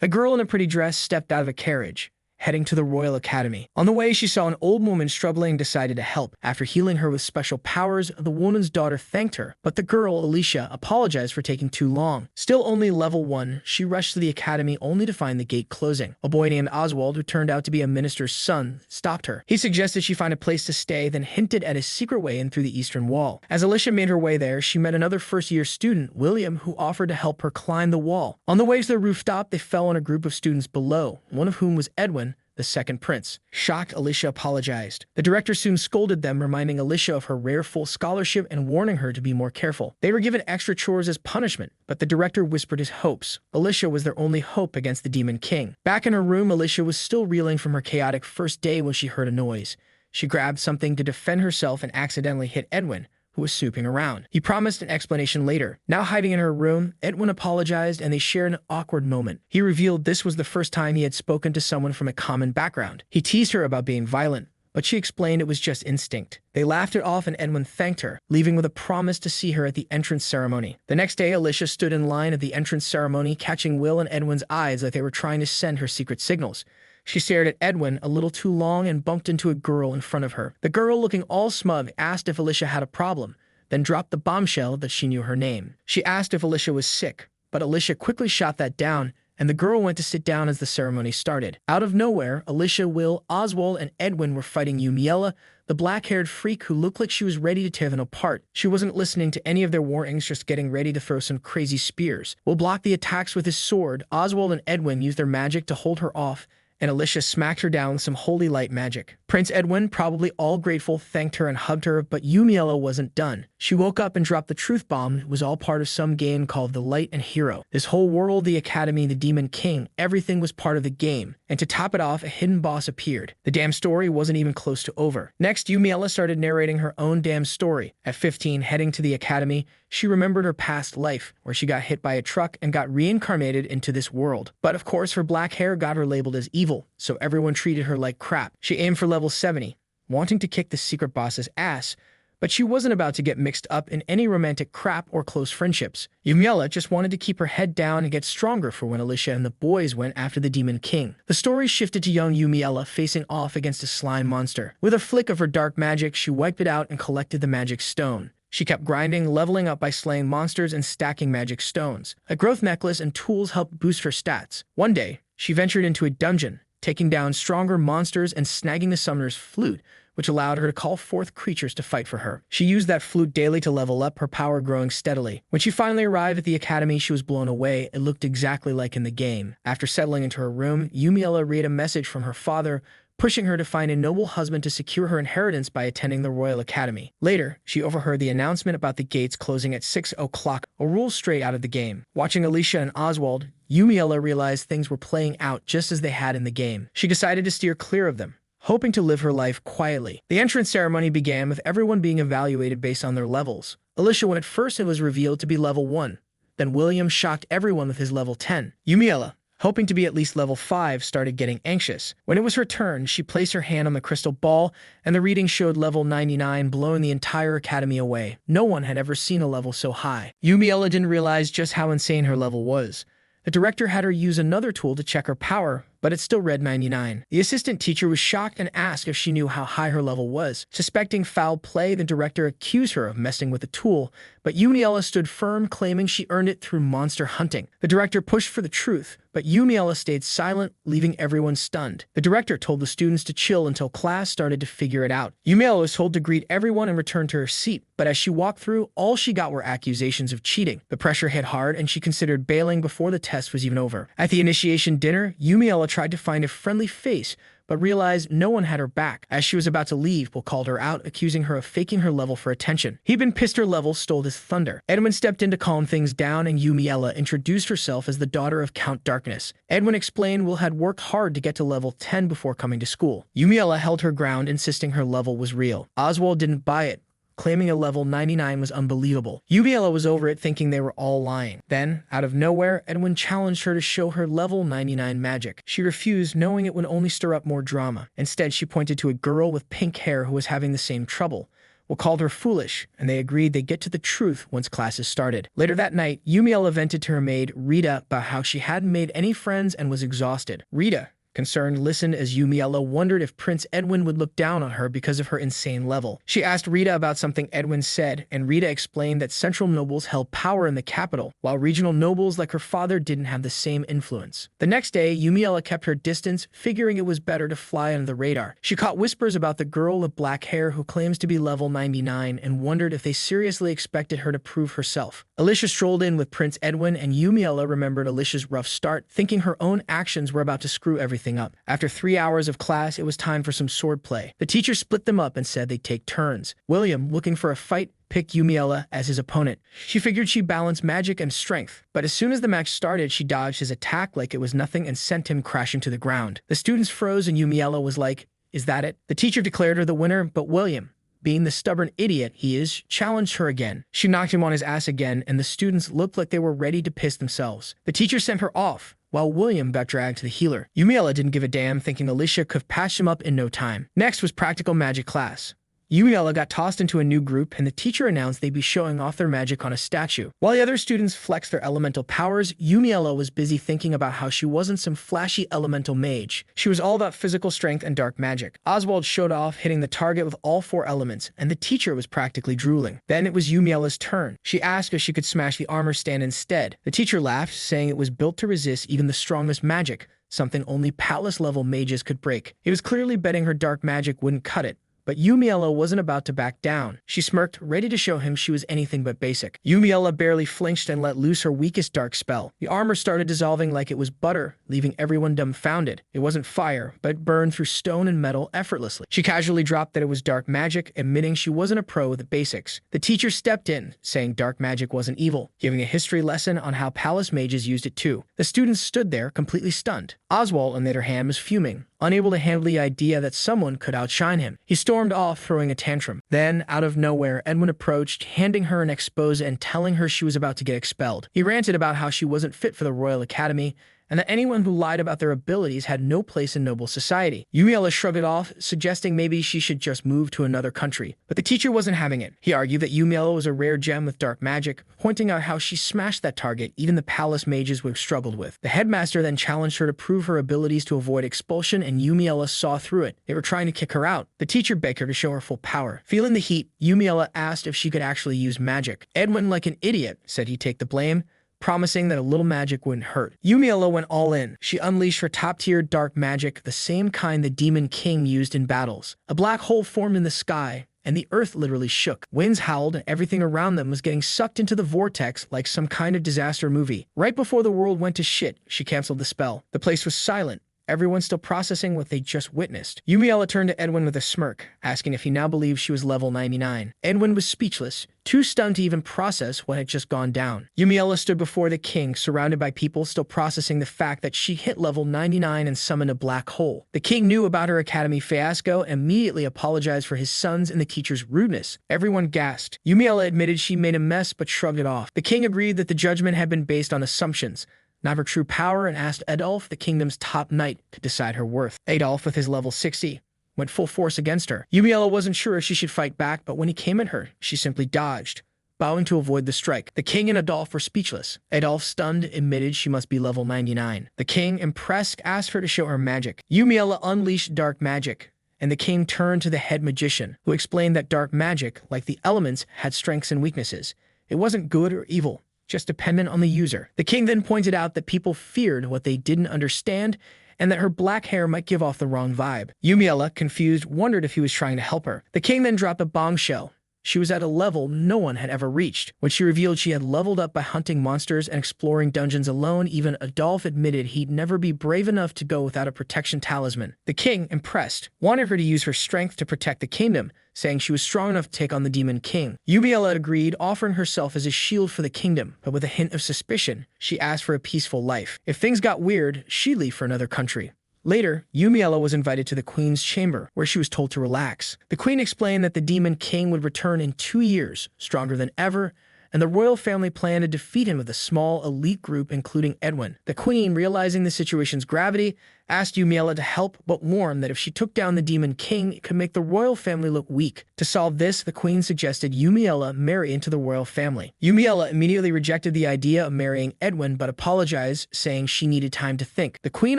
A girl in a pretty dress stepped out of a carriage, heading to the Royal Academy. On the way, she saw an old woman struggling and decided to help. After healing her with special powers, the woman's daughter thanked her, but the girl, Alicia, apologized for taking too long. Still only level 1, she rushed to the academy only to find the gate closing. A boy named Oswald, who turned out to be a minister's son, stopped her. He suggested she find a place to stay, then hinted at a secret way in through the eastern wall. As Alicia made her way there, she met another first-year student, William, who offered to help her climb the wall. On the way to the rooftop, they fell on a group of students below, one of whom was Edwin, the second prince. Shocked, Alicia apologized. The director soon scolded them, reminding Alicia of her rare full scholarship and warning her to be more careful. They were given extra chores as punishment, but the director whispered his hopes. Alicia was their only hope against the Demon King. Back in her room, Alicia was still reeling from her chaotic first day when she heard a noise. She grabbed something to defend herself and accidentally hit Edwin, who was snooping around. He promised an explanation later. Now hiding in her room, Edwin apologized and they shared an awkward moment. He revealed this was the first time he had spoken to someone from a common background. He teased her about being violent, but she explained it was just instinct. They laughed it off and Edwin thanked her, leaving with a promise to see her at the entrance ceremony. The next day, Alicia stood in line at the entrance ceremony, catching Will and Edwin's eyes like they were trying to send her secret signals. She stared at Edwin a little too long and bumped into a girl in front of her. The girl, looking all smug, asked if Alicia had a problem, then dropped the bombshell that she knew her name. She asked if Alicia was sick, but Alicia quickly shot that down, and the girl went to sit down as the ceremony started. Out of nowhere, Alicia, Will, Oswald, and Edwin were fighting Yumiella, the black-haired freak who looked like she was ready to tear them apart. She wasn't listening to any of their warnings, just getting ready to throw some crazy spears. Will blocked the attacks with his sword. Oswald and Edwin used their magic to hold her off, and Alicia smacked her down with some holy light magic. Prince Edwin, probably all grateful, thanked her and hugged her, but Yumiella wasn't done. She woke up and dropped the truth bomb. It was all part of some game called The Light and Hero. This whole world, the Academy, the Demon King, everything was part of the game. And to top it off, a hidden boss appeared. The damn story wasn't even close to over. Next, Yumiella started narrating her own damn story. At 15, heading to the Academy, she remembered her past life, where she got hit by a truck and got reincarnated into this world. But of course, her black hair got her labeled as evil, so everyone treated her like crap. She aimed for level 70, wanting to kick the secret boss's ass, but she wasn't about to get mixed up in any romantic crap or close friendships. Yumiella just wanted to keep her head down and get stronger for when Alicia and the boys went after the Demon King. The story shifted to young Yumiella facing off against a slime monster. With a flick of her dark magic, she wiped it out and collected the magic stone. She kept grinding, leveling up by slaying monsters and stacking magic stones. A growth necklace and tools helped boost her stats. One day, she ventured into a dungeon, taking down stronger monsters and snagging the summoner's flute, which allowed her to call forth creatures to fight for her. She used that flute daily to level up, her power growing steadily. When she finally arrived at the academy, she was blown away. It looked exactly like in the game. After settling into her room, Yumiella read a message from her father, pushing her to find a noble husband to secure her inheritance by attending the Royal Academy. Later, she overheard the announcement about the gates closing at 6 o'clock, a rule straight out of the game. Watching Alicia and Oswald, Yumiella realized things were playing out just as they had in the game. She decided to steer clear of them, hoping to live her life quietly. The entrance ceremony began with everyone being evaluated based on their levels. Alicia, when at first it was revealed to be level 1. Then William shocked everyone with his level 10. Yumiella, hoping to be at least level 5, started getting anxious. When it was her turn, she placed her hand on the crystal ball, and the reading showed level 99, blowing the entire academy away. No one had ever seen a level so high. Yumiella didn't realize just how insane her level was. The director had her use another tool to check her power, but it still read 99. The assistant teacher was shocked and asked if she knew how high her level was. Suspecting foul play, the director accused her of messing with the tool, but Yumiella stood firm, claiming she earned it through monster hunting. The director pushed for the truth, but Yumiella stayed silent, leaving everyone stunned. The director told the students to chill until class started to figure it out. Yumiella was told to greet everyone and return to her seat, but as she walked through, all she got were accusations of cheating. The pressure hit hard, and she considered bailing before the test was even over. At the initiation dinner, Yumiella tried to find a friendly face, but realized no one had her back. As she was about to leave, Will called her out, accusing her of faking her level for attention. He'd been pissed her level stole his thunder. Edwin stepped in to calm things down, and Yumiella introduced herself as the daughter of Count Darkness. Edwin explained Will had worked hard to get to level 10 before coming to school. Yumiella held her ground, insisting her level was real. Oswald didn't buy it, claiming a level 99 was unbelievable. Yumiella was over it, thinking they were all lying. Then, out of nowhere, Edwin challenged her to show her level 99 magic. She refused, knowing it would only stir up more drama. Instead, she pointed to a girl with pink hair who was having the same trouble. called her foolish, and they agreed they'd get to the truth once classes started. Later that night, Yumiella vented to her maid, Rita, about how she hadn't made any friends and was exhausted. Rita, concerned, listened as Yumiella wondered if Prince Edwin would look down on her because of her insane level. She asked Rita about something Edwin said, and Rita explained that central nobles held power in the capital, while regional nobles like her father didn't have the same influence. The next day, Yumiella kept her distance, figuring it was better to fly under the radar. She caught whispers about the girl with black hair who claims to be level 99 and wondered if they seriously expected her to prove herself. Alicia strolled in with Prince Edwin, and Yumiella remembered Alicia's rough start, thinking her own actions were about to screw everything up. After 3 hours of class, it was time for some swordplay. The teacher split them up and said they'd take turns. William, looking for a fight, picked Yumiella as his opponent. She figured she'd balance magic and strength, but as soon as the match started, she dodged his attack like it was nothing and sent him crashing to the ground. The students froze and Yumiella was like, "Is that it?" The teacher declared her the winner, but William, being the stubborn idiot he is, challenged her again. She knocked him on his ass again, and the students looked like they were ready to piss themselves. The teacher sent her off, while William got dragged to the healer. Yumiella didn't give a damn, thinking Alicia could patch him up in no time. Next was practical magic class. Yumiella got tossed into a new group, and the teacher announced they'd be showing off their magic on a statue. While the other students flexed their elemental powers, Yumiella was busy thinking about how she wasn't some flashy elemental mage. She was all about physical strength and dark magic. Oswald showed off, hitting the target with all 4 elements, and the teacher was practically drooling. Then it was Yumiella's turn. She asked if she could smash the armor stand instead. The teacher laughed, saying it was built to resist even the strongest magic, something only palace-level mages could break. He was clearly betting her dark magic wouldn't cut it. But Yumiella wasn't about to back down. She smirked, ready to show him she was anything but basic. Yumiella barely flinched and let loose her weakest dark spell. The armor started dissolving like it was butter, leaving everyone dumbfounded. It wasn't fire, but it burned through stone and metal effortlessly. She casually dropped that it was dark magic, admitting she wasn't a pro with the basics. The teacher stepped in, saying dark magic wasn't evil, giving a history lesson on how palace mages used it too. The students stood there, completely stunned. Oswald, on the other hand, was fuming, unable to handle the idea that someone could outshine him. He stormed off, throwing a tantrum. Then, out of nowhere, Edwin approached, handing her an expose and telling her she was about to get expelled. He ranted about how she wasn't fit for the Royal Academy, and that anyone who lied about their abilities had no place in noble society. Yumiella shrugged it off, suggesting maybe she should just move to another country. But the teacher wasn't having it. He argued that Yumiella was a rare gem with dark magic, pointing out how she smashed that target even the palace mages would have struggled with. The headmaster then challenged her to prove her abilities to avoid expulsion, and Yumiella saw through it. They were trying to kick her out. The teacher begged her to show her full power. Feeling the heat, Yumiella asked if she could actually use magic. Edwin, like an idiot, said he'd take the blame, promising that a little magic wouldn't hurt. Yumiella went all in. She unleashed her top-tier dark magic, the same kind the Demon King used in battles. A black hole formed in the sky, and the earth literally shook. Winds howled, and everything around them was getting sucked into the vortex like some kind of disaster movie. Right before the world went to shit, she canceled the spell. The place was silent, everyone still processing what they just witnessed. Yumiella turned to Edwin with a smirk, asking if he now believed she was level 99. Edwin was speechless, too stunned to even process what had just gone down. Yumiella stood before the king, surrounded by people still processing the fact that she hit level 99 and summoned a black hole. The king knew about her academy fiasco and immediately apologized for his son's and the teacher's rudeness. Everyone gasped. Yumiella admitted she made a mess but shrugged it off. The king agreed that the judgment had been based on assumptions, not her true power, and asked Adolf, the kingdom's top knight, to decide her worth. Adolf, with his level 60, went full force against her. Yumiella wasn't sure if she should fight back, but when he came at her, she simply dodged, bowing to avoid the strike. The king and Adolf were speechless. Adolf, stunned, admitted she must be level 99. The king, impressed, asked her to show her magic. Yumiella unleashed dark magic, and the king turned to the head magician, who explained that dark magic, like the elements, had strengths and weaknesses. It wasn't good or evil, just dependent on the user. The king then pointed out that people feared what they didn't understand, and that her black hair might give off the wrong vibe. Yumiella, confused, wondered if he was trying to help her. The king then dropped a bombshell. She was at a level no one had ever reached. When she revealed she had leveled up by hunting monsters and exploring dungeons alone, even Adolf admitted he'd never be brave enough to go without a protection talisman. The king, impressed, wanted her to use her strength to protect the kingdom, saying she was strong enough to take on the Demon King. Yumiella agreed, offering herself as a shield for the kingdom, but with a hint of suspicion, she asked for a peaceful life. If things got weird, she'd leave for another country. Later, Yumiella was invited to the queen's chamber, where she was told to relax. The queen explained that the Demon King would return in 2 years, stronger than ever, and the royal family planned to defeat him with a small elite group including Edwin. The queen, realizing the situation's gravity, asked Yumiella to help, but warned that if she took down the Demon King, it could make the royal family look weak. To solve this, the queen suggested Yumiella marry into the royal family. Yumiella immediately rejected the idea of marrying Edwin, but apologized, saying she needed time to think. The queen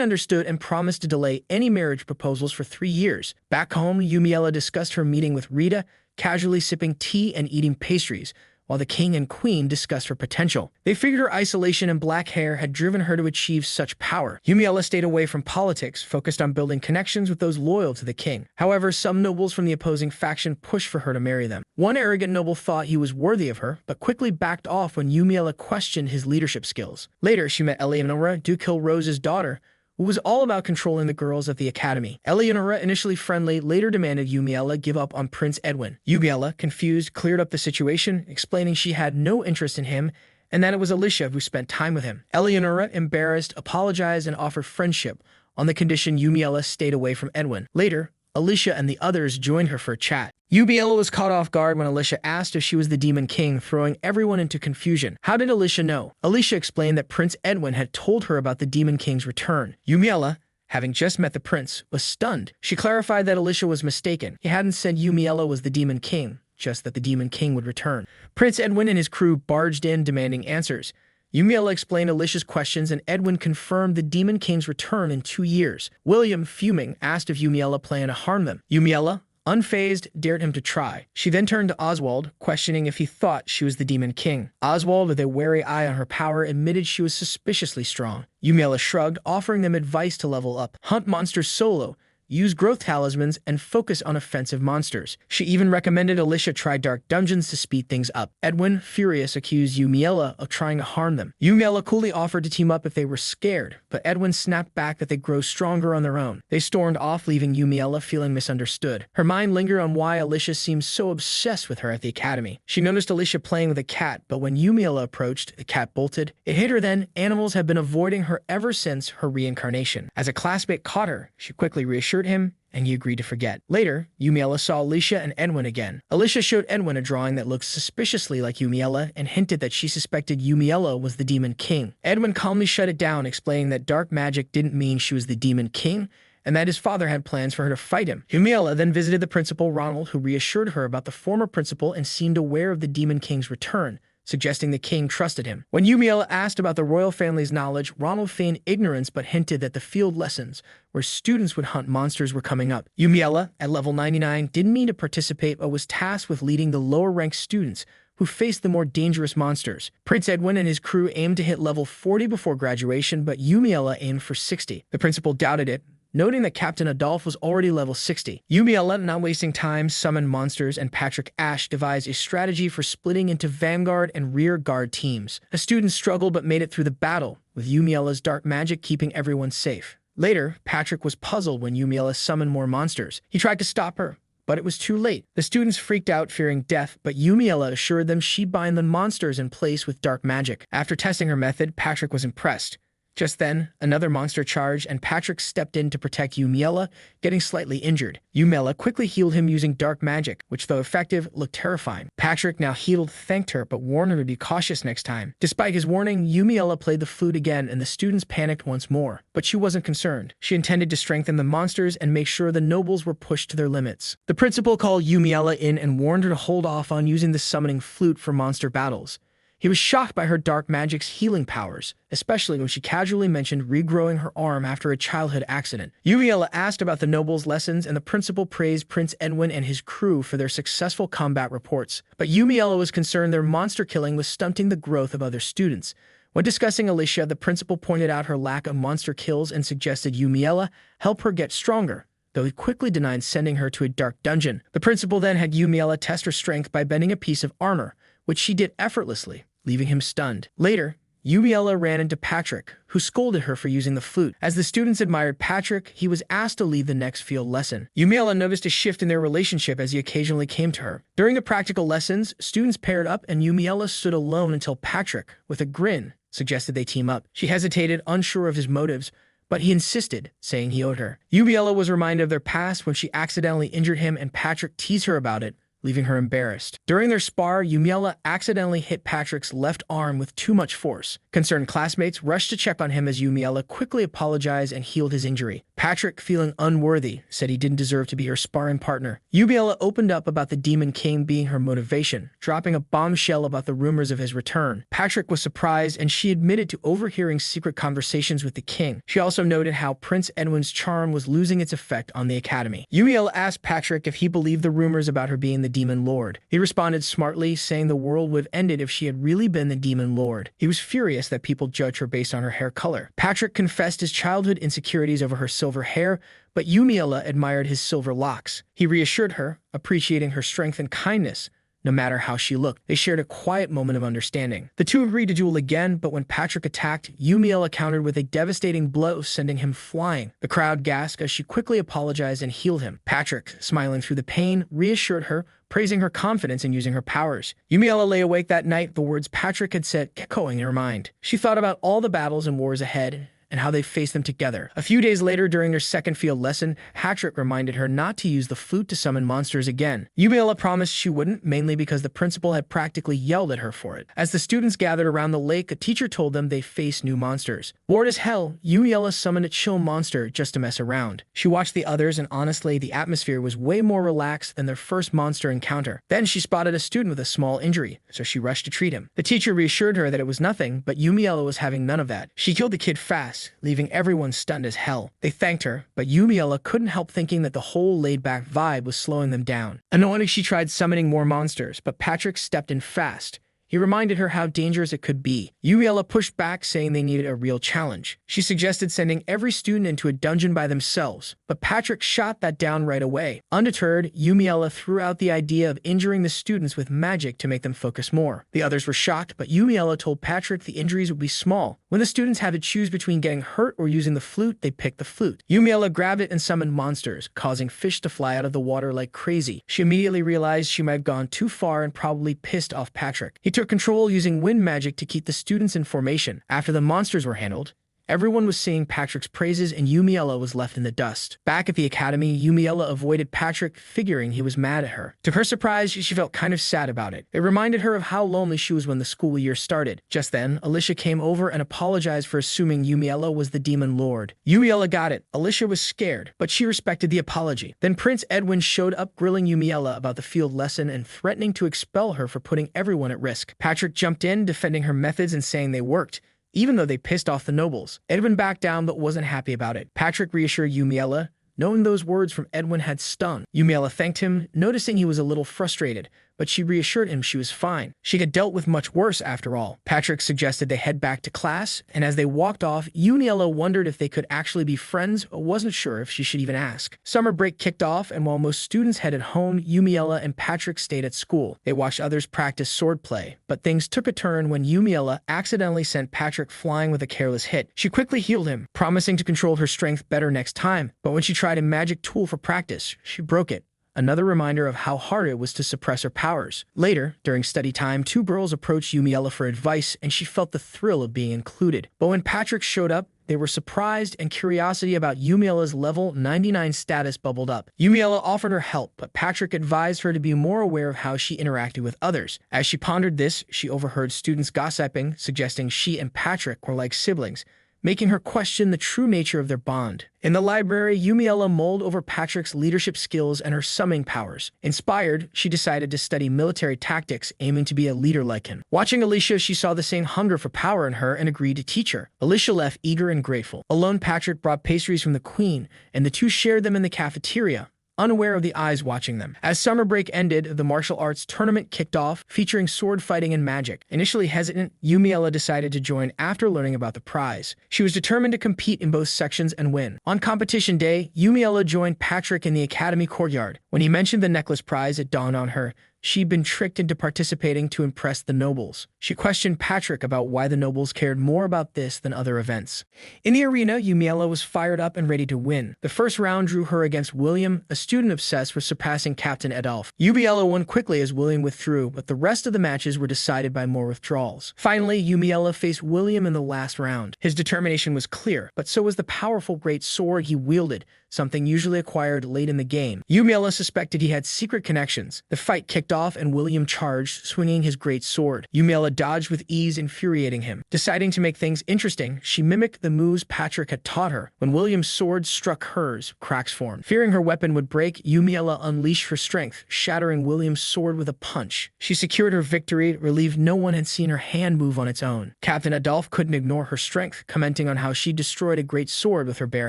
understood and promised to delay any marriage proposals for 3 years. Back home, Yumiella discussed her meeting with Rita, casually sipping tea and eating pastries, while the king and queen discussed her potential. They figured her isolation and black hair had driven her to achieve such power. Yumiella stayed away from politics, focused on building connections with those loyal to the king. However, some nobles from the opposing faction pushed for her to marry them. One arrogant noble thought he was worthy of her, but quickly backed off when Yumiella questioned his leadership skills. Later, she met Eleonora, Duke Rose's daughter, who was all about controlling the girls at the academy. Eleonora, initially friendly, later demanded Yumiella give up on Prince Edwin. Yumiella, confused, cleared up the situation, explaining she had no interest in him and that it was Alicia who spent time with him. Eleonora, embarrassed, apologized and offered friendship on the condition Yumiella stayed away from Edwin. Later, Alicia and the others joined her for a chat. Yumiella was caught off guard when Alicia asked if she was the Demon King, throwing everyone into confusion. How did Alicia know? Alicia explained that Prince Edwin had told her about the Demon King's return. Yumiella, having just met the prince, was stunned. She clarified that Alicia was mistaken. He hadn't said Yumiella was the Demon King, just that the Demon King would return. Prince Edwin and his crew barged in, demanding answers. Yumiella explained Alicia's questions, and Edwin confirmed the Demon King's return in 2 years. William, fuming, asked if Yumiella planned to harm them. Yumiella, unfazed, dared him to try. She then turned to Oswald, questioning if he thought she was the Demon King. Oswald, with a wary eye on her power, admitted she was suspiciously strong. Yumiella shrugged, offering them advice to level up. Hunt monsters solo, use growth talismans, and focus on offensive monsters. She even recommended Alicia try dark dungeons to speed things up. Edwin, furious, accused Yumiella of trying to harm them. Yumiella coolly offered to team up if they were scared, but Edwin snapped back that they'd grow stronger on their own. They stormed off, leaving Yumiella feeling misunderstood. Her mind lingered on why Alicia seemed so obsessed with her at the academy. She noticed Alicia playing with a cat, but when Yumiella approached, the cat bolted. It hit her then. Animals had been avoiding her ever since her reincarnation. As a classmate caught her, she quickly reassured him, and he agreed to forget. Later, Yumiella saw Alicia and Edwin again. Alicia showed Edwin a drawing that looked suspiciously like Yumiella and hinted that she suspected Yumiella was the Demon King. Edwin calmly shut it down, explaining that dark magic didn't mean she was the Demon King, and that his father had plans for her to fight him. Yumiella then visited the principal, Ronald, who reassured her about the former principal and seemed aware of the Demon King's return, suggesting the king trusted him. When Yumiella asked about the royal family's knowledge, Ronald feigned ignorance but hinted that the field lessons, where students would hunt monsters, were coming up. Yumiella, at level 99, didn't mean to participate but was tasked with leading the lower-ranked students who faced the more dangerous monsters. Prince Edwin and his crew aimed to hit level 40 before graduation, but Yumiella aimed for 60. The principal doubted it, noting that Captain Adolphe was already level 60. Yumiella, not wasting time, summoned monsters, and Patrick Ashe devised a strategy for splitting into vanguard and rear guard teams. The students struggled but made it through the battle, with Yumiella's dark magic keeping everyone safe. Later, Patrick was puzzled when Yumiella summoned more monsters. He tried to stop her, but it was too late. The students freaked out, fearing death, but Yumiella assured them she'd bind the monsters in place with dark magic. After testing her method, Patrick was impressed. Just then, another monster charged, and Patrick stepped in to protect Yumiella, getting slightly injured. Yumiella quickly healed him using dark magic, which, though effective, looked terrifying. Patrick, now healed, thanked her, but warned her to be cautious next time. Despite his warning, Yumiella played the flute again, and the students panicked once more. But she wasn't concerned. She intended to strengthen the monsters and make sure the nobles were pushed to their limits. The principal called Yumiella in and warned her to hold off on using the summoning flute for monster battles. He was shocked by her dark magic's healing powers, especially when she casually mentioned regrowing her arm after a childhood accident. Yumiella asked about the nobles' lessons, and the principal praised Prince Edwin and his crew for their successful combat reports. But Yumiella was concerned their monster killing was stunting the growth of other students. When discussing Alicia, the principal pointed out her lack of monster kills and suggested Yumiella help her get stronger, though he quickly denied sending her to a dark dungeon. The principal then had Yumiella test her strength by bending a piece of armor, which she did effortlessly, leaving him stunned. Later, Yumiella ran into Patrick, who scolded her for using the flute. As the students admired Patrick, he was asked to lead the next field lesson. Yumiella noticed a shift in their relationship as he occasionally came to her. During the practical lessons, students paired up and Yumiella stood alone until Patrick, with a grin, suggested they team up. She hesitated, unsure of his motives, but he insisted, saying he owed her. Yumiella was reminded of their past when she accidentally injured him, and Patrick teased her about it, leaving her embarrassed. During their spar, Yumiella accidentally hit Patrick's left arm with too much force. Concerned classmates rushed to check on him as Yumiella quickly apologized and healed his injury. Patrick, feeling unworthy, said he didn't deserve to be her sparring partner. Yumiella opened up about the Demon King being her motivation, dropping a bombshell about the rumors of his return. Patrick was surprised, and she admitted to overhearing secret conversations with the king. She also noted how Prince Edwin's charm was losing its effect on the academy. Yumiella asked Patrick if he believed the rumors about her being the Demon Lord. He responded smartly, saying the world would have ended if she had really been the Demon Lord. He was furious that people judge her based on her hair color. Patrick confessed his childhood insecurities over her silver hair, but Yumiella admired his silver locks. He reassured her, appreciating her strength and kindness. No matter how she looked, they shared a quiet moment of understanding. The two agreed to duel again, but when Patrick attacked, Yumiella countered with a devastating blow, sending him flying. The crowd gasped as she quickly apologized and healed him. Patrick, smiling through the pain, reassured her, praising her confidence in using her powers. Yumiella lay awake that night, the words Patrick had said echoing in her mind. She thought about all the battles and wars ahead, and how they faced them together. A few days later, during their second field lesson, Patrick reminded her not to use the flute to summon monsters again. Yumiella promised she wouldn't, mainly because the principal had practically yelled at her for it. As the students gathered around the lake, a teacher told them they faced new monsters. Bored as hell, Yumiella summoned a chill monster just to mess around. She watched the others, and honestly, the atmosphere was way more relaxed than their first monster encounter. Then she spotted a student with a small injury, so she rushed to treat him. The teacher reassured her that it was nothing, but Yumiella was having none of that. She killed the kid fast, leaving everyone stunned as hell. They thanked her, but Yumiella couldn't help thinking that the whole laid-back vibe was slowing them down. Annoyed, she tried summoning more monsters, but Patrick stepped in fast. He reminded her how dangerous it could be. Yumiella pushed back, saying they needed a real challenge. She suggested sending every student into a dungeon by themselves, but Patrick shot that down right away. Undeterred, Yumiella threw out the idea of injuring the students with magic to make them focus more. The others were shocked, but Yumiella told Patrick the injuries would be small. When the students had to choose between getting hurt or using the flute, they picked the flute. Yumiella grabbed it and summoned monsters, causing fish to fly out of the water like crazy. She immediately realized she might have gone too far and probably pissed off Patrick. He took control using wind magic to keep the students in formation. After the monsters were handled, everyone was singing Patrick's praises, and Yumiella was left in the dust. Back at the academy, Yumiella avoided Patrick, figuring he was mad at her. To her surprise, she felt kind of sad about it. It reminded her of how lonely she was when the school year started. Just then, Alicia came over and apologized for assuming Yumiella was the Demon Lord. Yumiella got it. Alicia was scared, but she respected the apology. Then Prince Edwin showed up, grilling Yumiella about the field lesson and threatening to expel her for putting everyone at risk. Patrick jumped in, defending her methods and saying they worked, even though they pissed off the nobles. Edwin backed down but wasn't happy about it. Patrick reassured Yumiella, knowing those words from Edwin had stung. Yumiella thanked him, noticing he was a little frustrated, but she reassured him she was fine. She had dealt with much worse after all. Patrick suggested they head back to class, and as they walked off, Yumiella wondered if they could actually be friends, but wasn't sure if she should even ask. Summer break kicked off, and while most students headed home, Yumiella and Patrick stayed at school. They watched others practice swordplay, but things took a turn when Yumiella accidentally sent Patrick flying with a careless hit. She quickly healed him, promising to control her strength better next time, but when she tried a magic tool for practice, she broke it. Another reminder of how hard it was to suppress her powers. Later, during study time, two girls approached Yumiella for advice, and she felt the thrill of being included. But when Patrick showed up, they were surprised, and curiosity about Yumiella's level 99 status bubbled up. Yumiella offered her help, but Patrick advised her to be more aware of how she interacted with others. As she pondered this, she overheard students gossiping, suggesting she and Patrick were like siblings, making her question the true nature of their bond. In the library, Yumiella mulled over Patrick's leadership skills and her summoning powers. Inspired, she decided to study military tactics, aiming to be a leader like him. Watching Alicia, she saw the same hunger for power in her and agreed to teach her. Alicia left eager and grateful. Alone, Patrick brought pastries from the queen, and the two shared them in the cafeteria, unaware of the eyes watching them. As summer break ended, the martial arts tournament kicked off, featuring sword fighting and magic. Initially hesitant, Yumiella decided to join after learning about the prize. She was determined to compete in both sections and win. On competition day, Yumiella joined Patrick in the academy courtyard. When he mentioned the necklace prize, it dawned on her She'd been tricked into participating to impress the nobles. She questioned Patrick about why the nobles cared more about this than other events. In the arena, Yumiella was fired up and ready to win. The first round drew her against William, a student obsessed with surpassing Captain Adolf. Yumiella won quickly as William withdrew, but the rest of the matches were decided by more withdrawals. Finally, Yumiella faced William in the last round. His determination was clear, but so was the powerful great sword he wielded, something usually acquired late in the game. Yumiella suspected he had secret connections. The fight kicked off and William charged, swinging his great sword. Yumiella dodged with ease, infuriating him. Deciding to make things interesting, she mimicked the moves Patrick had taught her. When William's sword struck hers, cracks formed. Fearing her weapon would break, Yumiella unleashed her strength, shattering William's sword with a punch. She secured her victory, relieved no one had seen her hand move on its own. Captain Adolf couldn't ignore her strength, commenting on how she destroyed a great sword with her bare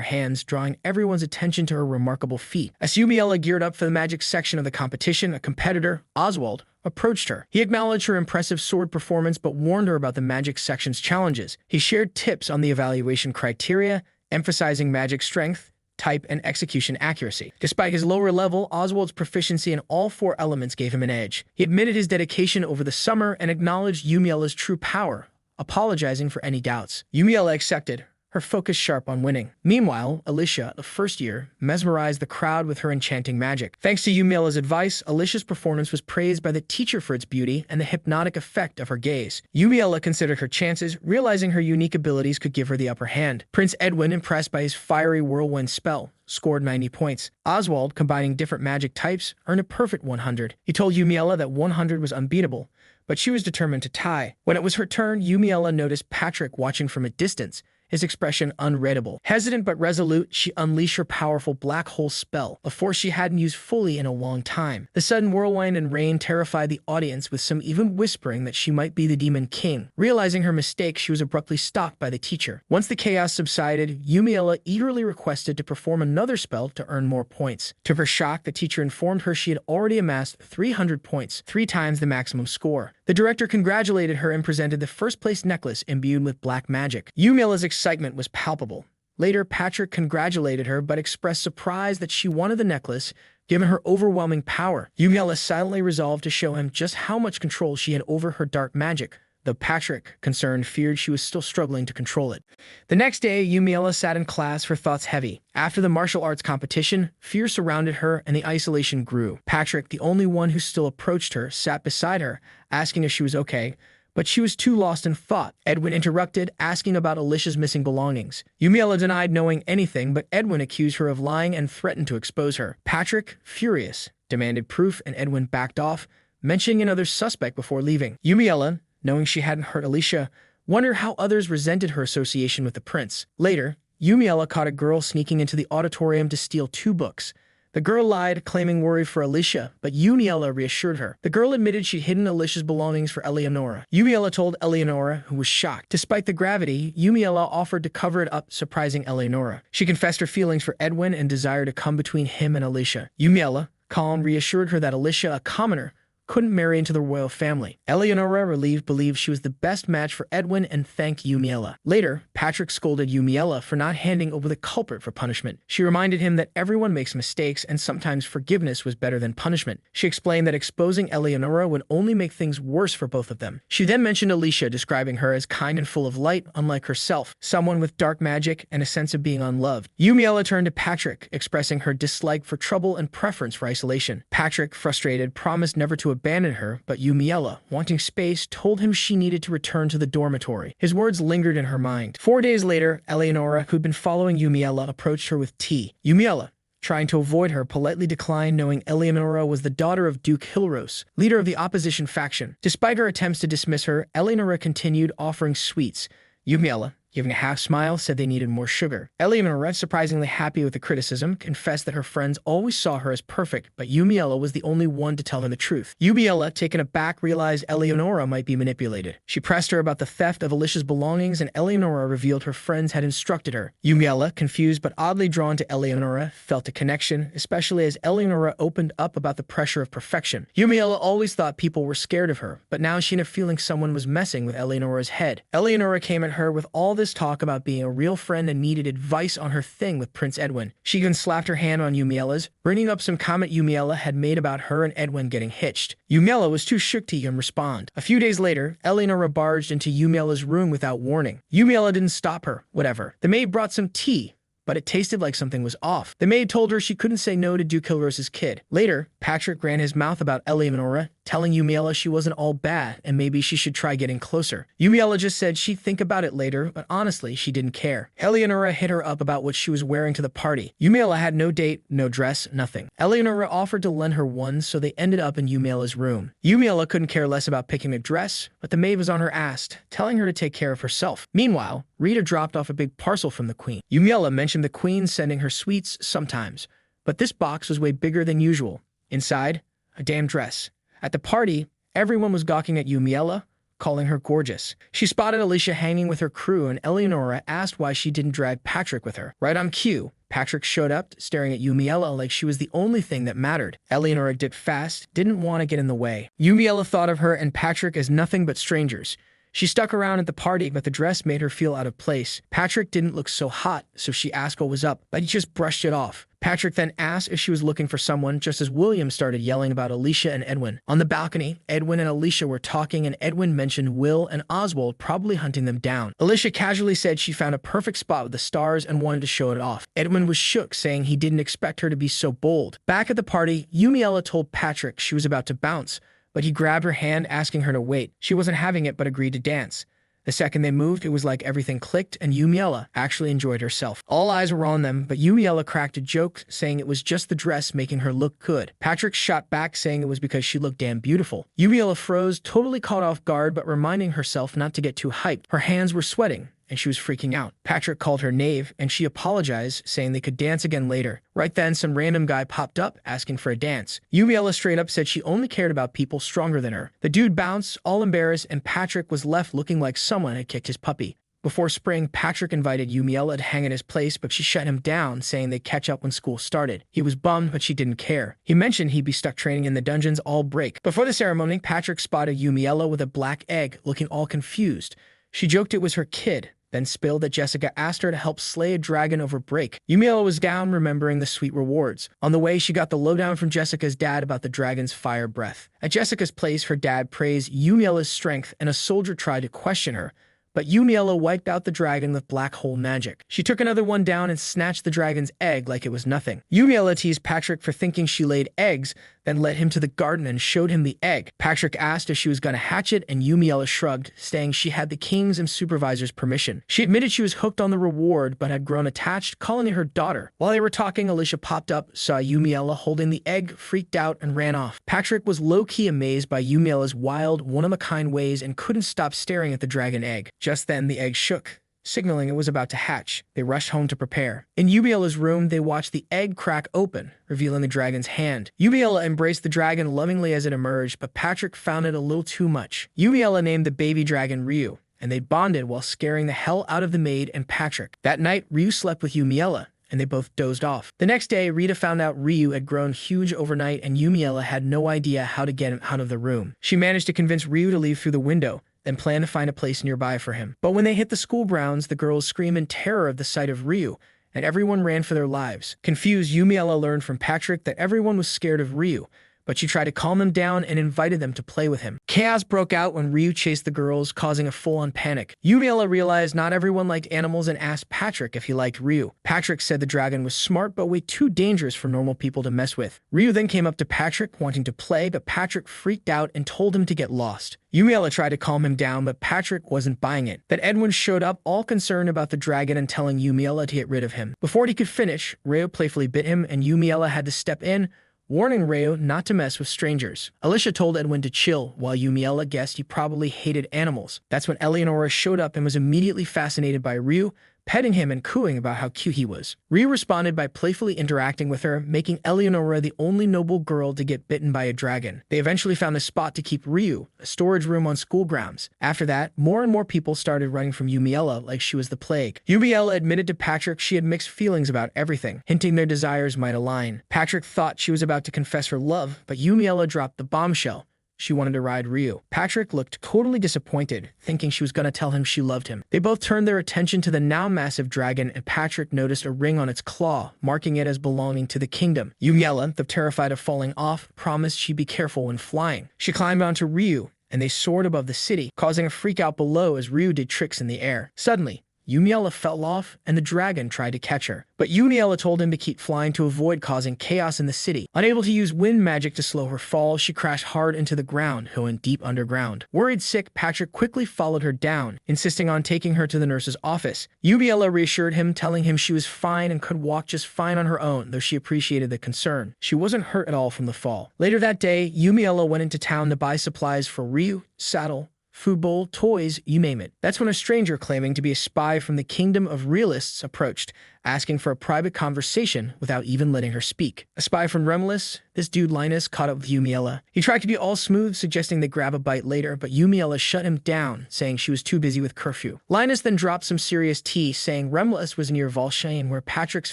hands, drawing everyone's attention to her remarkable feat. As Yumiella geared up for the magic section of the competition, a competitor, Oswald, approached her. He acknowledged her impressive sword performance but warned her about the magic section's challenges. He shared tips on the evaluation criteria, emphasizing magic strength, type, and execution accuracy. Despite his lower level, Oswald's proficiency in all four elements gave him an edge. He admitted his dedication over the summer and acknowledged Yumiella's true power, apologizing for any doubts. Yumiella accepted, her focus sharp on winning. Meanwhile, Alicia, the first year, mesmerized the crowd with her enchanting magic. Thanks to Yumiella's advice, Alicia's performance was praised by the teacher for its beauty and the hypnotic effect of her gaze. Yumiella considered her chances, realizing her unique abilities could give her the upper hand. Prince Edwin, impressed by his fiery whirlwind spell, scored 90 points. Oswald, combining different magic types, earned a perfect 100. He told Yumiella that 100 was unbeatable, but she was determined to tie. When it was her turn, Yumiella noticed Patrick watching from a distance, his expression unreadable. Hesitant but resolute, she unleashed her powerful black hole spell, a force she hadn't used fully in a long time. The sudden whirlwind and rain terrified the audience, with some even whispering that she might be the Demon King. Realizing her mistake, she was abruptly stopped by the teacher. Once the chaos subsided, Yumiella eagerly requested to perform another spell to earn more points. To her shock, the teacher informed her she had already amassed 300 points, 3 times the maximum score. The director congratulated her and presented the first-place necklace imbued with black magic. Yumiella's excitement was palpable. Later, Patrick congratulated her but expressed surprise that she wanted the necklace, given her overwhelming power. Yumiella silently resolved to show him just how much control she had over her dark magic, though Patrick, concerned, feared she was still struggling to control it. The next day, Yumiella sat in class, her thoughts heavy. After the martial arts competition, fear surrounded her and the isolation grew. Patrick, the only one who still approached her, sat beside her, asking if she was okay, but she was too lost in thought. Edwin interrupted, asking about Alicia's missing belongings. Yumiella denied knowing anything, but Edwin accused her of lying and threatened to expose her. Patrick, furious, demanded proof, and Edwin backed off, mentioning another suspect before leaving. Yumiella, knowing she hadn't hurt Alicia, wondered how others resented her association with the prince. Later, Yumiella caught a girl sneaking into the auditorium to steal 2 books. The girl lied, claiming worry for Alicia, but Yumiella reassured her. The girl admitted she'd hidden Alicia's belongings for Eleonora. Yumiella told Eleonora, who was shocked. Despite the gravity, Yumiella offered to cover it up, surprising Eleonora. She confessed her feelings for Edwin and desire to come between him and Alicia. Yumiella, calm, reassured her that Alicia, a commoner, couldn't marry into the royal family. Eleonora, relieved, believed she was the best match for Edwin and thanked Yumiella. Later, Patrick scolded Yumiella for not handing over the culprit for punishment. She reminded him that everyone makes mistakes and sometimes forgiveness was better than punishment. She explained that exposing Eleonora would only make things worse for both of them. She then mentioned Alicia, describing her as kind and full of light, unlike herself, someone with dark magic and a sense of being unloved. Yumiella turned to Patrick, expressing her dislike for trouble and preference for isolation. Patrick, frustrated, promised never to abandon her, but Yumiella, wanting space, told him she needed to return to the dormitory. His words lingered in her mind. 4 days later, Eleonora, who'd been following Yumiella, approached her with tea. Yumiella, trying to avoid her, politely declined, knowing Eleonora was the daughter of Duke Hilros, leader of the opposition faction. Despite her attempts to dismiss her, Eleonora continued, offering sweets. Yumiella, giving a half smile, said they needed more sugar. Eleonora, surprisingly happy with the criticism, confessed that her friends always saw her as perfect, but Yumiella was the only one to tell her the truth. Yumiella, taken aback, realized Eleonora might be manipulated. She pressed her about the theft of Alicia's belongings, and Eleonora revealed her friends had instructed her. Yumiella, confused but oddly drawn to Eleonora, felt a connection, especially as Eleonora opened up about the pressure of perfection. Yumiella always thought people were scared of her, but now she had a feeling someone was messing with Eleonora's head. Eleonora came at her with all this this talk about being a real friend and needed advice on her thing with Prince Edwin. She even slapped her hand on Yumiella's, bringing up some comment Yumiella had made about her and Edwin getting hitched. Yumiella was too shook to even respond. A few days later, Eleonora barged into Yumiella's room without warning. Yumiella didn't stop her, whatever. The maid brought some tea, but it tasted like something was off. The maid told her she couldn't say no to Duke Hilrose's kid. Later, Patrick ran his mouth about Eleonora, telling Yumiella she wasn't all bad and maybe she should try getting closer. Yumiella just said she'd think about it later, but honestly, she didn't care. Eleonora hit her up about what she was wearing to the party. Yumiella had no date, no dress, nothing. Eleonora offered to lend her one, so they ended up in Yumiella's room. Yumiella couldn't care less about picking a dress, but the maid was on her ass, telling her to take care of herself. Meanwhile, Rita dropped off a big parcel from the queen. Yumiella mentioned the queen sending her sweets sometimes, but this box was way bigger than usual. Inside, a damn dress. At the party, everyone was gawking at Yumiella, calling her gorgeous. She spotted Alicia hanging with her crew, and Eleonora asked why she didn't drag Patrick with her. Right on cue, Patrick showed up, staring at Yumiella like she was the only thing that mattered. Eleonora dipped fast, didn't want to get in the way. Yumiella thought of her and Patrick as nothing but strangers. She stuck around at the party, but the dress made her feel out of place. Patrick didn't look so hot, so she asked what was up, but he just brushed it off. Patrick then asked if she was looking for someone, just as William started yelling about Alicia and Edwin. On the balcony, Edwin and Alicia were talking, and Edwin mentioned Will and Oswald probably hunting them down. Alicia casually said she found a perfect spot with the stars and wanted to show it off. Edwin was shook, saying he didn't expect her to be so bold. Back at the party, Yumiella told Patrick she was about to bounce, but he grabbed her hand, asking her to wait. She wasn't having it, but agreed to dance. The second they moved, it was like everything clicked, and Yumiella actually enjoyed herself. All eyes were on them, but Yumiella cracked a joke, saying it was just the dress making her look good. Patrick shot back, saying it was because she looked damn beautiful. Yumiella froze, totally caught off guard, but reminding herself not to get too hyped. Her hands were sweating, and she was freaking out. Patrick called her knave, and she apologized, saying they could dance again later. Right then, some random guy popped up, asking for a dance. Yumiella straight up said she only cared about people stronger than her. The dude bounced, all embarrassed, and Patrick was left looking like someone had kicked his puppy. Before spring, Patrick invited Yumiella to hang at his place, but she shut him down, saying they'd catch up when school started. He was bummed, but she didn't care. He mentioned he'd be stuck training in the dungeons all break. Before the ceremony, Patrick spotted Yumiella with a black egg, looking all confused. She joked it was her kid, then spilled that Jessica asked her to help slay a dragon over break. Yumiella was down, remembering the sweet rewards. On the way, she got the lowdown from Jessica's dad about the dragon's fire breath. At Jessica's place, her dad praised Yumiella's strength, and a soldier tried to question her, but Yumiella wiped out the dragon with black hole magic. She took another one down and snatched the dragon's egg like it was nothing. Yumiella teased Patrick for thinking she laid eggs, then led him to the garden and showed him the egg. Patrick asked if she was going to hatch it, and Yumiella shrugged, saying she had the king's and supervisor's permission. She admitted she was hooked on the reward, but had grown attached, calling it her daughter. While they were talking, Alicia popped up, saw Yumiella holding the egg, freaked out, and ran off. Patrick was low-key amazed by Yumiella's wild, one-of-a-kind ways and couldn't stop staring at the dragon egg. Just then, the egg shook, signaling it was about to hatch. They rushed home to prepare. In Yumiella's room, they watched the egg crack open, revealing the dragon's hand. Yumiella embraced the dragon lovingly as it emerged, but Patrick found it a little too much. Yumiella named the baby dragon Ryu, and they bonded while scaring the hell out of the maid and Patrick. That night, Ryu slept with Yumiella, and they both dozed off. The next day, Rita found out Ryu had grown huge overnight, and Yumiella had no idea how to get him out of the room. She managed to convince Ryu to leave through the window, then planned to find a place nearby for him. But when they hit the school grounds, the girls screamed in terror at the sight of Ryu, and everyone ran for their lives. Confused, Yumiella learned from Patrick that everyone was scared of Ryu, but she tried to calm them down and invited them to play with him. Chaos broke out when Ryu chased the girls, causing a full-on panic. Yumiella realized not everyone liked animals and asked Patrick if he liked Ryu. Patrick said the dragon was smart but way too dangerous for normal people to mess with. Ryu then came up to Patrick, wanting to play, but Patrick freaked out and told him to get lost. Yumiella tried to calm him down, but Patrick wasn't buying it. Then Edwin showed up, all concerned about the dragon and telling Yumiella to get rid of him. Before he could finish, Ryu playfully bit him, and Yumiella had to step in, warning Ryu not to mess with strangers. Alicia told Edwin to chill, while Yumiella guessed he probably hated animals. That's when Eleonora showed up and was immediately fascinated by Ryu, petting him and cooing about how cute he was. Ryu responded by playfully interacting with her, making Eleonora the only noble girl to get bitten by a dragon. They eventually found a spot to keep Ryu, a storage room on school grounds. After that, more and more people started running from Yumiella like she was the plague. Yumiella admitted to Patrick she had mixed feelings about everything, hinting their desires might align. Patrick thought she was about to confess her love, but Yumiella dropped the bombshell. she wanted to ride Ryu. Patrick looked totally disappointed, thinking she was going to tell him she loved him. They both turned their attention to the now massive dragon, and Patrick noticed a ring on its claw, marking it as belonging to the kingdom. Yumiella, though terrified of falling off, promised she'd be careful when flying. She climbed onto Ryu, and they soared above the city, causing a freak out below as Ryu did tricks in the air. Suddenly, Yumiella fell off, and the dragon tried to catch her. But Yumiella told him to keep flying to avoid causing chaos in the city. Unable to use wind magic to slow her fall, she crashed hard into the ground, going deep underground. Worried sick, Patrick quickly followed her down, insisting on taking her to the nurse's office. Yumiella reassured him, telling him she was fine and could walk just fine on her own, though she appreciated the concern. She wasn't hurt at all from the fall. Later that day, Yumiella went into town to buy supplies for Ryu, saddle, food bowl, toys, you name it. That's when a stranger claiming to be a spy from the kingdom of realists approached, asking for a private conversation without even letting her speak. A spy from Revilness, this dude Linus caught up with Yumiella. He tried to be all smooth, suggesting they grab a bite later, but Yumiella shut him down, saying she was too busy with curfew. Linus then dropped some serious tea, saying Revilness was near Valshane, where Patrick's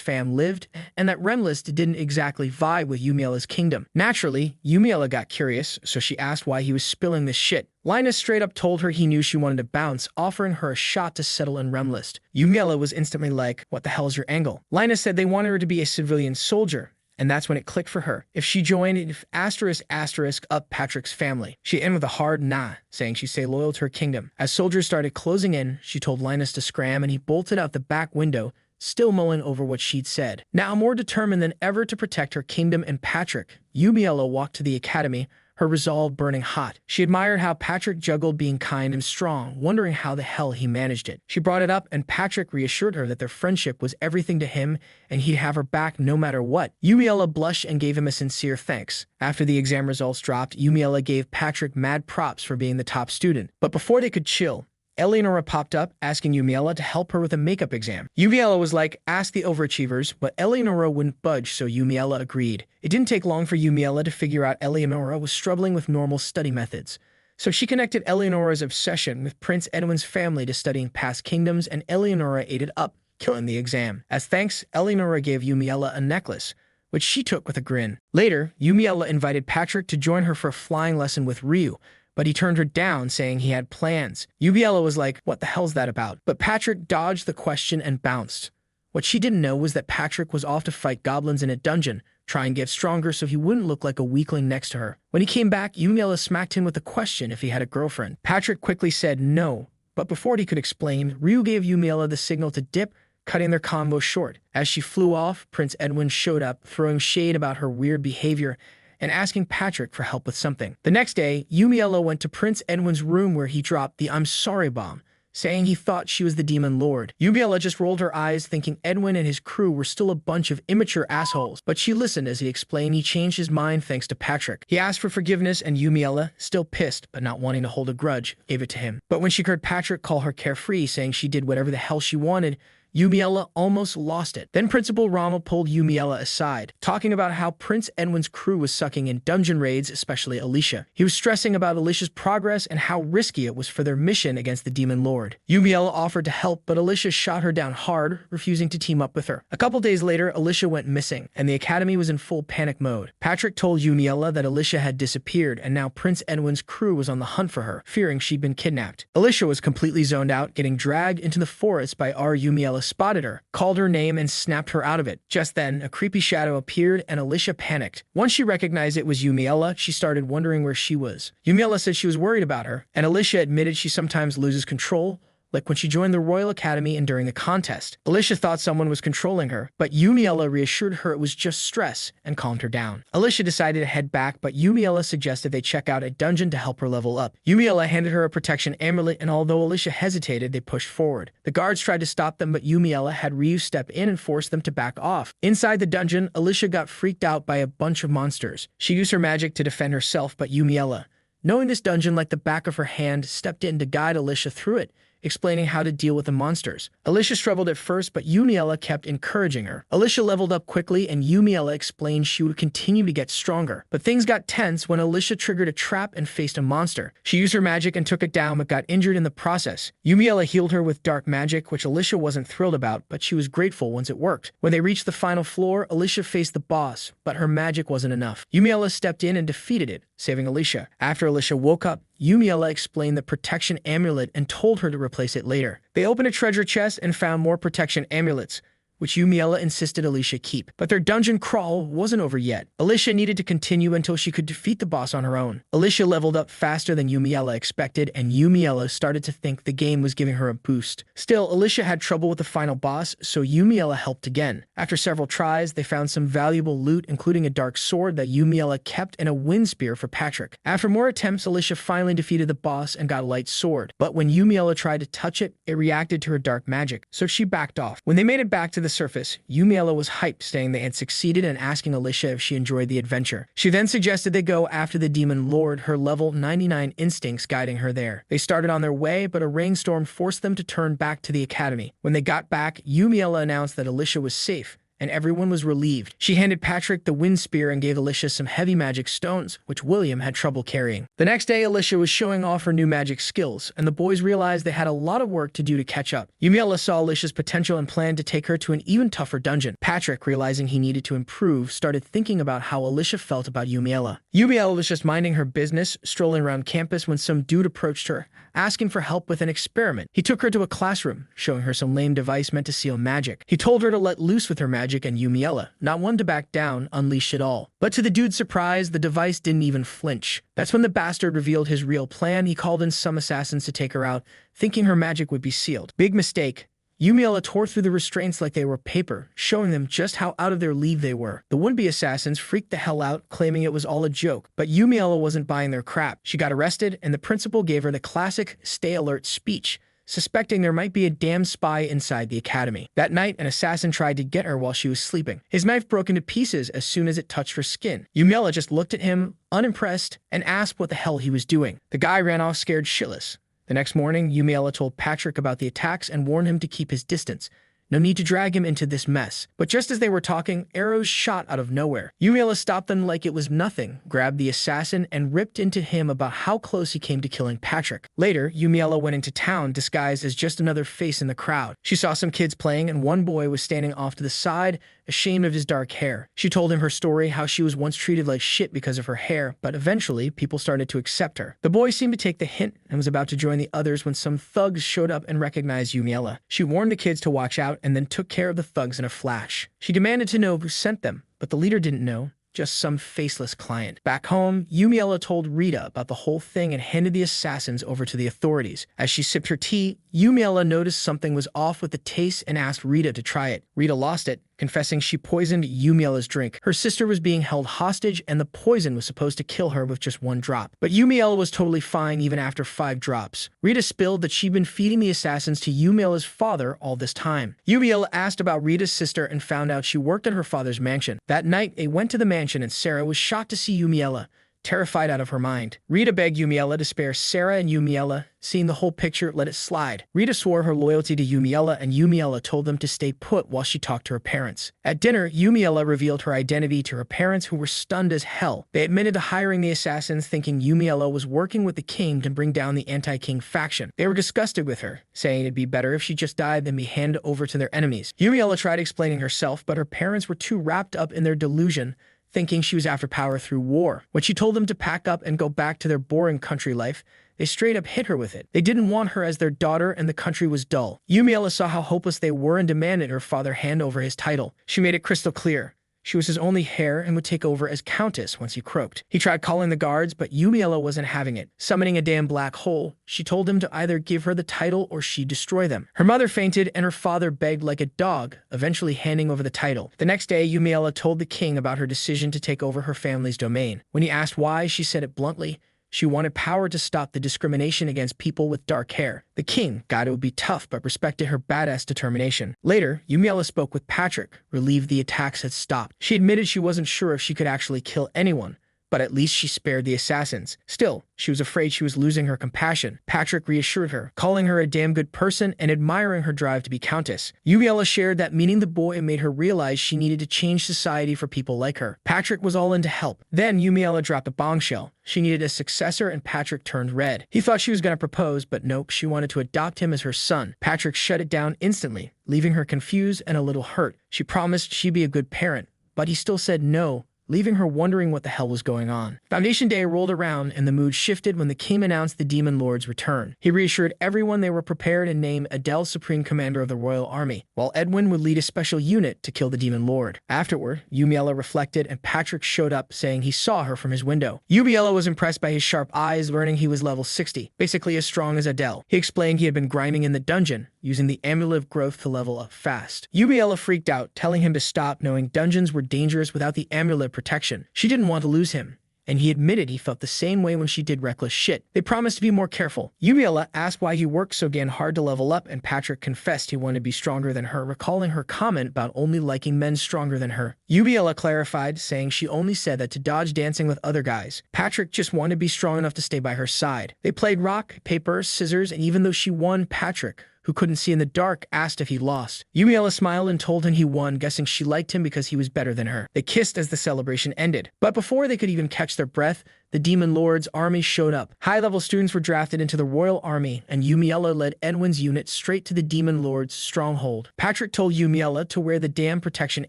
fam lived, and that Revilness didn't exactly vibe with Yumiella's kingdom. Naturally, Yumiella got curious, so she asked why he was spilling this shit. Linus straight up told her he knew she wanted to bounce, offering her a shot to settle in Revilness. Yumiella was instantly like, what the hell is your angle? Linus said they wanted her to be a civilian soldier, and that's when it clicked for her. If she joined, if *** up Patrick's family. She ended with a hard nah, saying she'd stay loyal to her kingdom. As soldiers started closing in, she told Linus to scram, and he bolted out the back window, still mulling over what she'd said. Now more determined than ever to protect her kingdom and Patrick, Yumiella walked to the academy, her resolve burning hot. She admired how Patrick juggled being kind and strong, wondering how the hell he managed it. She brought it up, and Patrick reassured her that their friendship was everything to him, and he'd have her back no matter what. Yumiella blushed and gave him a sincere thanks. After the exam results dropped, Yumiella gave Patrick mad props for being the top student. But before they could chill, Eleonora popped up, asking Yumiella to help her with a makeup exam. Yumiella was like, ask the overachievers, but Eleonora wouldn't budge, so Yumiella agreed. It didn't take long for Yumiella to figure out Eleonora was struggling with normal study methods. So she connected Eleonora's obsession with Prince Edwin's family to studying past kingdoms, and Eleonora ate it up, killing the exam. As thanks, Eleonora gave Yumiella a necklace, which she took with a grin. Later, Yumiella invited Patrick to join her for a flying lesson with Ryu, but he turned her down, saying he had plans. Yumiella was like, what the hell's that about? But Patrick dodged the question and bounced. What she didn't know was that Patrick was off to fight goblins in a dungeon, try and get stronger so he wouldn't look like a weakling next to her. When he came back, Yumiella smacked him with a question if he had a girlfriend. Patrick quickly said no, but before he could explain, Ryu gave Yumiella the signal to dip, cutting their convo short. As she flew off, Prince Edwin showed up, throwing shade about her weird behavior and asking Patrick for help with something. The next day, Yumiella went to Prince Edwin's room where he dropped the I'm sorry bomb, saying he thought she was the demon lord. Yumiella just rolled her eyes, thinking Edwin and his crew were still a bunch of immature assholes, but she listened as he explained he changed his mind thanks to Patrick. He asked for forgiveness, and Yumiella, still pissed but not wanting to hold a grudge, gave it to him. But when she heard Patrick call her carefree, saying she did whatever the hell she wanted, Yumiella almost lost it. Then Principal Ronald pulled Yumiella aside, talking about how Prince Edwin's crew was sucking in dungeon raids, especially Alicia. He was stressing about Alicia's progress and how risky it was for their mission against the Demon Lord. Yumiella offered to help, but Alicia shot her down hard, refusing to team up with her. A couple days later, Alicia went missing, and the academy was in full panic mode. Patrick told Yumiella that Alicia had disappeared, and now Prince Edwin's crew was on the hunt for her, fearing she'd been kidnapped. Alicia was completely zoned out, getting dragged into the forest by our Yumiella spotted her, called her name, and snapped her out of it. Just then, a creepy shadow appeared, and Alicia panicked. Once she recognized it was Yumiella, she started wondering where she was. Yumiella said she was worried about her, and Alicia admitted she sometimes loses control, like when she joined the Royal Academy and during the contest. Alicia thought someone was controlling her, but Yumiella reassured her it was just stress and calmed her down. Alicia decided to head back, but Yumiella suggested they check out a dungeon to help her level up. Yumiella handed her a protection amulet, and although Alicia hesitated, they pushed forward. The guards tried to stop them, but Yumiella had Ryu step in and force them to back off. Inside the dungeon, Alicia got freaked out by a bunch of monsters. She used her magic to defend herself, but Yumiella, knowing this dungeon like the back of her hand, stepped in to guide Alicia through it, explaining how to deal with the monsters. Alicia struggled at first, but Yumiella kept encouraging her. Alicia leveled up quickly, and Yumiella explained she would continue to get stronger. But things got tense when Alicia triggered a trap and faced a monster. She used her magic and took it down, but got injured in the process. Yumiella healed her with dark magic, which Alicia wasn't thrilled about, but she was grateful once it worked. When they reached the final floor, Alicia faced the boss, but her magic wasn't enough. Yumiella stepped in and defeated it, saving Alicia. After Alicia woke up, Yumiella explained the protection amulet and told her to replace it later. They opened a treasure chest and found more protection amulets, which Yumiella insisted Alicia keep. But their dungeon crawl wasn't over yet. Alicia needed to continue until she could defeat the boss on her own. Alicia leveled up faster than Yumiella expected, and Yumiella started to think the game was giving her a boost. Still, Alicia had trouble with the final boss, so Yumiella helped again. After several tries, they found some valuable loot, including a dark sword that Yumiella kept and a wind spear for Patrick. After more attempts, Alicia finally defeated the boss and got a light sword. But when Yumiella tried to touch it, it reacted to her dark magic, so she backed off. When they made it back to the surface, Yumiella was hyped, saying they had succeeded and asking Alicia if she enjoyed the adventure. She then suggested they go after the demon lord, her level 99 instincts guiding her there. They started on their way, but a rainstorm forced them to turn back to the academy. When they got back, Yumiella announced that Alicia was safe, and everyone was relieved. She handed Patrick the wind spear and gave Alicia some heavy magic stones, which William had trouble carrying. The next day, Alicia was showing off her new magic skills, and the boys realized they had a lot of work to do to catch up. Yumiella saw Alicia's potential and planned to take her to an even tougher dungeon. Patrick, realizing he needed to improve, started thinking about how Alicia felt about Yumiella. Yumiella was just minding her business, strolling around campus when some dude approached her, asking for help with an experiment. He took her to a classroom, showing her some lame device meant to seal magic. He told her to let loose with her magic, and Yumiella, not one to back down, unleashed it all. But to the dude's surprise, the device didn't even flinch. That's when the bastard revealed his real plan. He called in some assassins to take her out, thinking her magic would be sealed. Big mistake. Yumiella tore through the restraints like they were paper, showing them just how out of their league they were. The would-be assassins freaked the hell out, claiming it was all a joke, but Yumiella wasn't buying their crap. She got arrested, and the principal gave her the classic stay alert speech, suspecting there might be a damn spy inside the academy. That night, an assassin tried to get her while she was sleeping. His knife broke into pieces as soon as it touched her skin. Yumiella just looked at him, unimpressed, and asked what the hell he was doing. The guy ran off scared shitless. The next morning, Yumiella told Patrick about the attacks and warned him to keep his distance. No need to drag him into this mess. But just as they were talking, arrows shot out of nowhere. Yumiella stopped them like it was nothing, grabbed the assassin, and ripped into him about how close he came to killing Patrick. Later, Yumiella went into town disguised as just another face in the crowd. She saw some kids playing, and one boy was standing off to the side, ashamed of his dark hair. She told him her story, how she was once treated like shit because of her hair, but eventually, people started to accept her. The boy seemed to take the hint and was about to join the others when some thugs showed up and recognized Yumiella. She warned the kids to watch out and then took care of the thugs in a flash. She demanded to know who sent them, but the leader didn't know. Just some faceless client. Back home, Yumiella told Rita about the whole thing and handed the assassins over to the authorities. As she sipped her tea, Yumiella noticed something was off with the taste and asked Rita to try it. Rita lost it, confessing she poisoned Yumiella's drink. Her sister was being held hostage, and the poison was supposed to kill her with just one drop. But Yumiella was totally fine even after 5 drops. Rita spilled that she'd been feeding the assassins to Yumiella's father all this time. Yumiella asked about Rita's sister and found out she worked in her father's mansion. That night, they went to the mansion, and Sarah was shocked to see Yumiella, terrified out of her mind. Rita begged Yumiella to spare Sarah, and Yumiella, seeing the whole picture, let it slide. Rita swore her loyalty to Yumiella, and Yumiella told them to stay put while she talked to her parents. At dinner, Yumiella revealed her identity to her parents, who were stunned as hell. They admitted to hiring the assassins, thinking Yumiella was working with the king to bring down the anti-king faction. They were disgusted with her, saying it'd be better if she just died than be handed over to their enemies. Yumiella tried explaining herself, but her parents were too wrapped up in their delusion, thinking she was after power through war. When she told them to pack up and go back to their boring country life, they straight up hit her with it. They didn't want her as their daughter, and the country was dull. Yumiella saw how hopeless they were and demanded her father hand over his title. She made it crystal clear. She was his only heir and would take over as countess once he croaked. He tried calling the guards, but Yumiella wasn't having it. Summoning a damn black hole, she told him to either give her the title or she'd destroy them. Her mother fainted, and her father begged like a dog, eventually handing over the title. The next day, Yumiella told the king about her decision to take over her family's domain. When he asked why, she said it bluntly. She wanted power to stop the discrimination against people with dark hair. The king got it would be tough, but respected her badass determination. Later, Yumiella spoke with Patrick, relieved the attacks had stopped. She admitted she wasn't sure if she could actually kill anyone, but at least she spared the assassins. Still, she was afraid she was losing her compassion. Patrick reassured her, calling her a damn good person and admiring her drive to be countess. Yumiella shared that meeting the boy made her realize she needed to change society for people like her. Patrick was all in to help. Then Yumiella dropped a bombshell. She needed a successor and Patrick turned red. He thought she was going to propose, but nope, she wanted to adopt him as her son. Patrick shut it down instantly, leaving her confused and a little hurt. She promised she'd be a good parent, but he still said no, leaving her wondering what the hell was going on. Foundation Day rolled around and the mood shifted when the king announced the Demon Lord's return. He reassured everyone they were prepared and named Adele supreme commander of the royal army, while Edwin would lead a special unit to kill the Demon Lord. Afterward, Yumiella reflected and Patrick showed up saying he saw her from his window. Yumiella was impressed by his sharp eyes, learning he was level 60, basically as strong as Adele. He explained he had been grinding in the dungeon, using the amulet of growth to level up fast. Yumiella freaked out, telling him to stop, knowing dungeons were dangerous without the amulet protection. She didn't want to lose him, and he admitted he felt the same way when she did reckless shit. They promised to be more careful. Yumiella asked why he worked so damn hard to level up, and Patrick confessed he wanted to be stronger than her, recalling her comment about only liking men stronger than her. Yumiella clarified, saying she only said that to dodge dancing with other guys. Patrick just wanted to be strong enough to stay by her side. They played rock, paper, scissors, and even though she won, Patrick, who couldn't see in the dark, asked if he lost. Yumiella smiled and told him he won, guessing she liked him because he was better than her. They kissed as the celebration ended. But before they could even catch their breath, the Demon Lord's army showed up. High-level students were drafted into the royal army, and Yumiella led Edwin's unit straight to the Demon Lord's stronghold. Patrick told Yumiella to wear the damn protection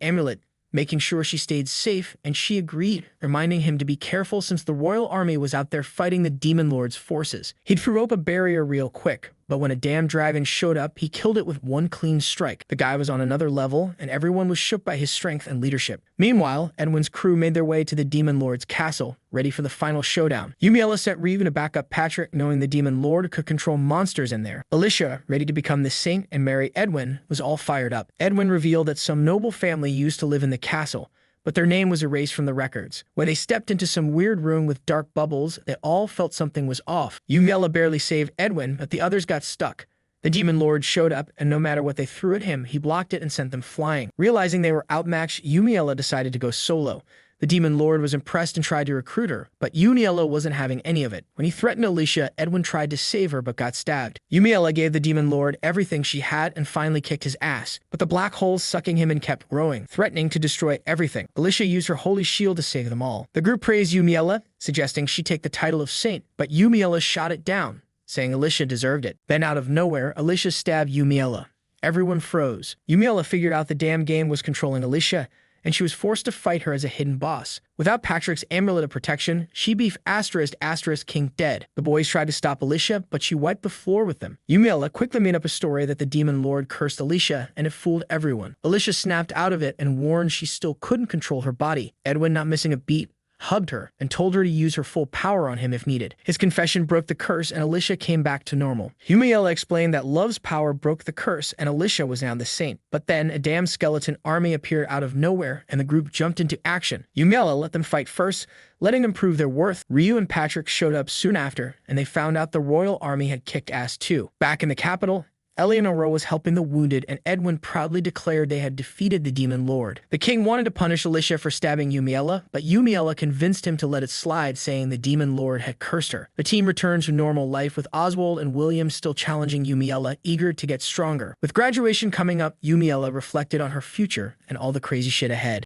amulet, making sure she stayed safe, and she agreed, reminding him to be careful since the royal army was out there fighting the Demon Lord's forces. He threw up a barrier real quick, but when a damn dragon showed up, he killed it with one clean strike. The guy was on another level, and everyone was shook by his strength and leadership. Meanwhile, Edwin's crew made their way to the Demon Lord's castle, ready for the final showdown. Yumiella sent Reeve to back up Patrick, knowing the Demon Lord could control monsters in there. Alicia, ready to become the saint and marry Edwin, was all fired up. Edwin revealed that some noble family used to live in the castle, but their name was erased from the records. When they stepped into some weird room with dark bubbles, they all felt something was off. Yumiella barely saved Edwin, but the others got stuck. The Demon Lord showed up, and no matter what they threw at him, he blocked it and sent them flying. Realizing they were outmatched, Yumiella decided to go solo. The Demon Lord was impressed and tried to recruit her, but Yumiella wasn't having any of it. When he threatened Alicia, Edwin tried to save her but got stabbed. Yumiella gave the Demon Lord everything she had and finally kicked his ass, but the black holes sucking him in kept growing, threatening to destroy everything. Alicia used her holy shield to save them all. The group praised Yumiella, suggesting she take the title of saint, but Yumiella shot it down, saying Alicia deserved it. Then out of nowhere, Alicia stabbed Yumiella. Everyone froze. Yumiella figured out the damn game was controlling Alicia, and she was forced to fight her as a hidden boss. Without Patrick's amulet of protection, she beat *** King dead. The boys tried to stop Alicia, but she wiped the floor with them. Yumiella quickly made up a story that the Demon Lord cursed Alicia, and it fooled everyone. Alicia snapped out of it and warned she still couldn't control her body. Edwin, not missing a beat, hugged her and told her to use her full power on him if needed. His confession broke the curse and Alicia came back to normal. Yumiella explained that love's power broke the curse and Alicia was now the saint. But then a damn skeleton army appeared out of nowhere and the group jumped into action. Yumiella let them fight first, letting them prove their worth. Ryu and Patrick showed up soon after and they found out the royal army had kicked ass too. Back in the capital, Eleonora was helping the wounded, and Edwin proudly declared they had defeated the Demon Lord. The king wanted to punish Alicia for stabbing Yumiella, but Yumiella convinced him to let it slide, saying the Demon Lord had cursed her. The team returned to normal life, with Oswald and William still challenging Yumiella, eager to get stronger. With graduation coming up, Yumiella reflected on her future and all the crazy shit ahead.